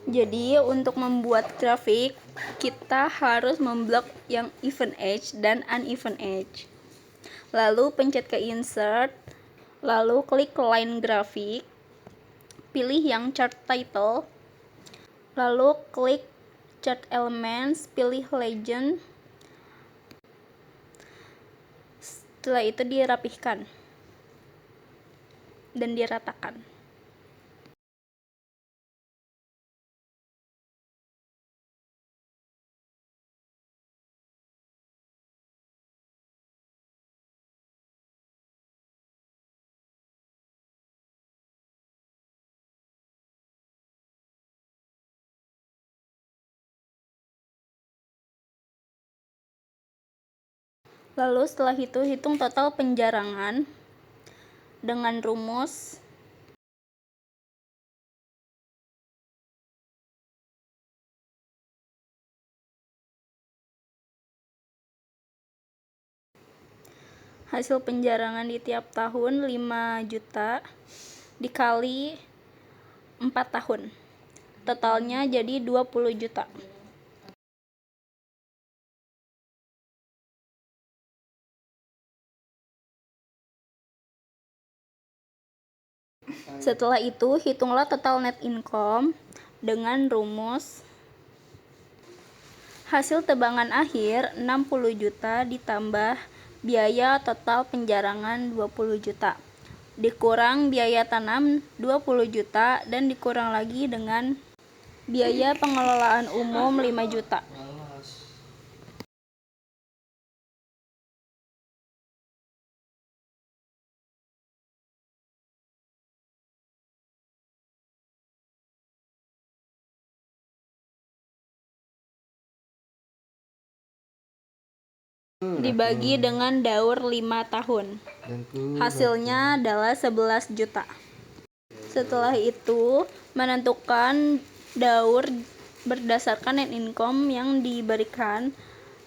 Jadi untuk membuat grafik kita harus memblok yang even edge dan uneven edge. Lalu pencet ke insert, lalu klik line grafik, pilih yang chart title, lalu klik chart elements, pilih legend. Setelah itu dirapihkan dan diratakan. Lalu setelah itu hitung total penjarangan dengan rumus hasil penjarangan di tiap tahun 5 juta dikali 4 tahun. Totalnya jadi 20 juta. Setelah itu, hitunglah total net income dengan rumus hasil tebangan akhir 60 juta ditambah biaya total penjarangan 20 juta. Dikurang biaya tanam 20 juta dan dikurang lagi dengan biaya pengelolaan umum 5 juta. Dibagi dengan daur 5 tahun. Hasilnya adalah 11 juta. Setelah itu, menentukan daur berdasarkan net income yang diberikan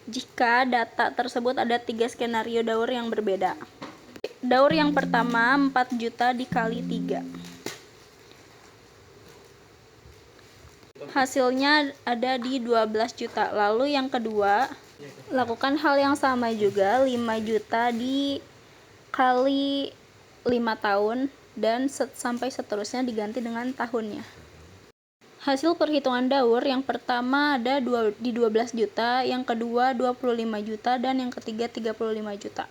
jika data tersebut ada 3 skenario daur yang berbeda. Daur yang pertama 4 juta dikali 3. Hasilnya ada di 12 juta. Lalu yang kedua, lakukan hal yang sama juga, 5 juta dikali 5 tahun dan sampai seterusnya diganti dengan tahunnya. Hasil perhitungan daur yang pertama ada di 12 juta, yang kedua 25 juta, dan yang ketiga 35 juta.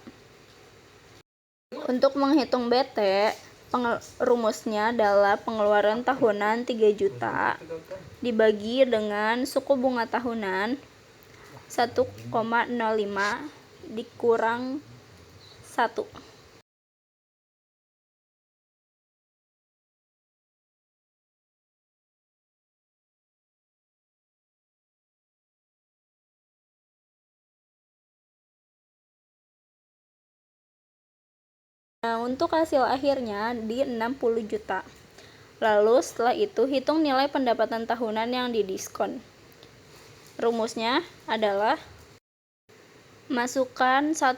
Untuk menghitung BT, rumusnya adalah pengeluaran tahunan 3 juta dibagi dengan suku bunga tahunan 1,05 dikurang 1. Nah, untuk hasil akhirnya di 60 juta. Lalu setelah itu hitung nilai pendapatan tahunan yang didiskon. Rumusnya adalah masukkan 1,05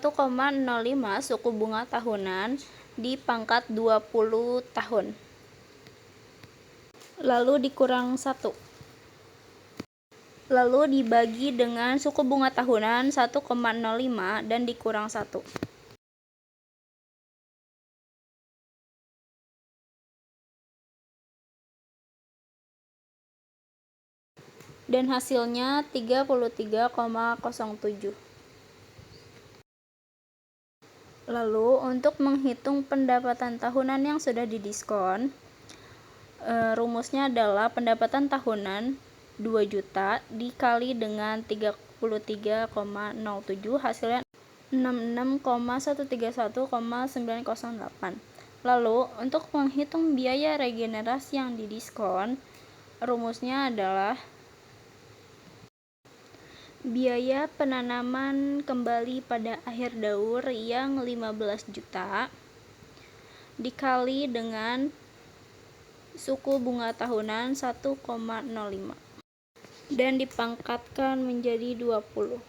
suku bunga tahunan di pangkat 20 tahun. Lalu dikurang 1. Lalu dibagi dengan suku bunga tahunan 1,05 dan dikurang 1. Dan hasilnya 33,07. Lalu untuk menghitung pendapatan tahunan yang sudah didiskon, rumusnya adalah pendapatan tahunan 2 juta dikali dengan 33,07, hasilnya 66,131,908. Lalu untuk menghitung biaya regenerasi yang didiskon, rumusnya adalah biaya penanaman kembali pada akhir daur yang 15 juta dikali dengan suku bunga tahunan 1,05 dan dipangkatkan menjadi 20.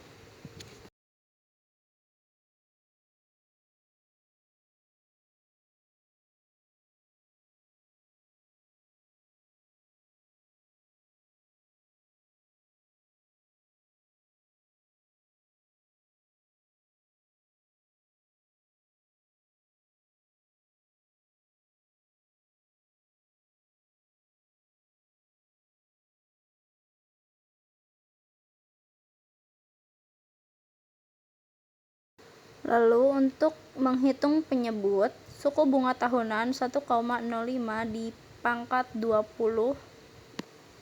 Lalu untuk menghitung penyebut, suku bunga tahunan 1,05 dipangkat 20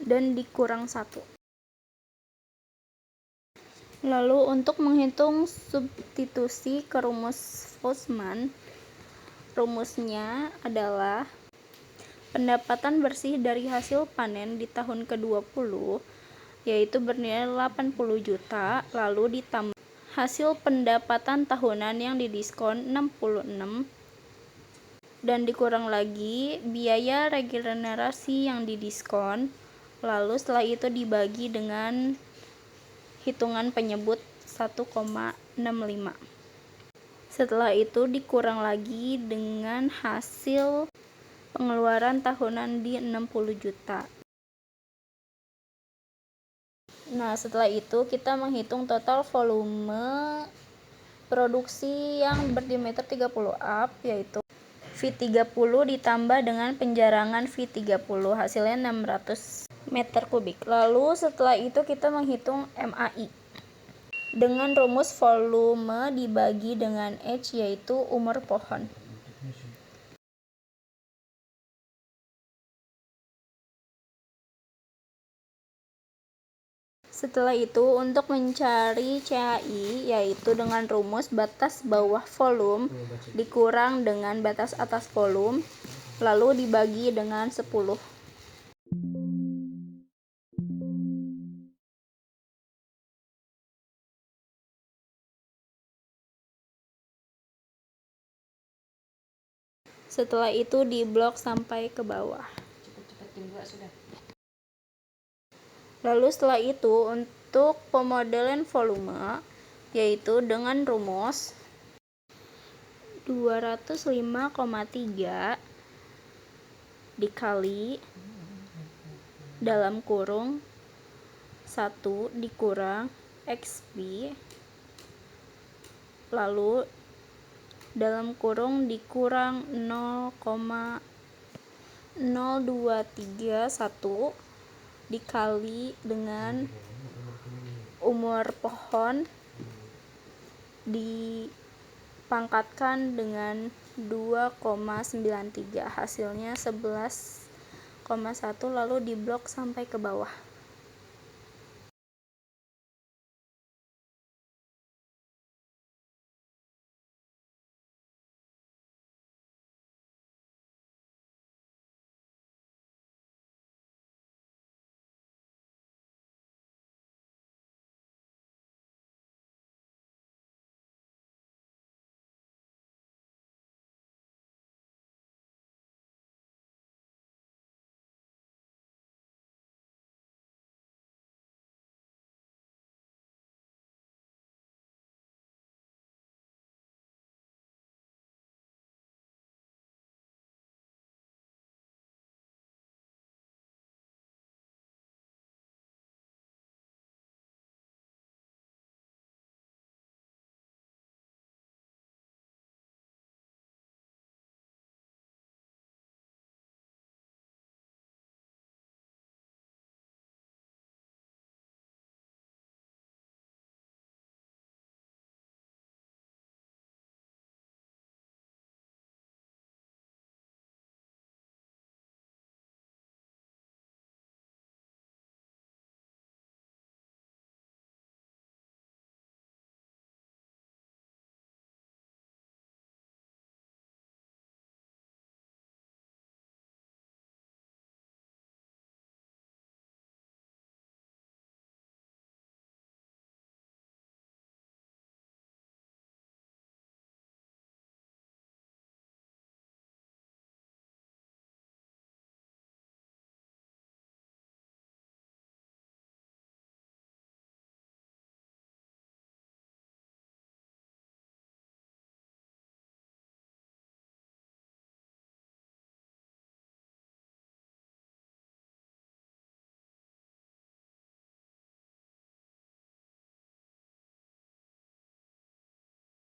dan dikurang 1. Lalu untuk menghitung substitusi ke rumus Voltzmann, rumusnya adalah pendapatan bersih dari hasil panen di tahun ke-20 yaitu bernilai 80 juta, lalu ditambah hasil pendapatan tahunan yang didiskon 66 dan dikurang lagi biaya regenerasi yang didiskon, lalu setelah itu dibagi dengan hitungan penyebut 1,65. Setelah itu dikurang lagi dengan hasil pengeluaran tahunan di 60 juta. Nah, setelah itu kita menghitung total volume produksi yang berdiameter 30 up, yaitu V30 ditambah dengan penjarangan V30, hasilnya 600 meter kubik. Lalu setelah itu kita menghitung MAI dengan rumus volume dibagi dengan H, yaitu umur pohon. Setelah itu untuk mencari CHI, yaitu dengan rumus batas bawah volume dikurang dengan batas atas volume, lalu dibagi dengan 10. Setelah itu diblok sampai ke bawah. Lalu setelah itu untuk pemodelan volume, yaitu dengan rumus 205,3 dikali dalam kurung 1 dikurang XB, lalu dalam kurung dikurang 0,0231 dikali dengan umur pohon dipangkatkan dengan 2,93, hasilnya 11,1, lalu diblok sampai ke bawah.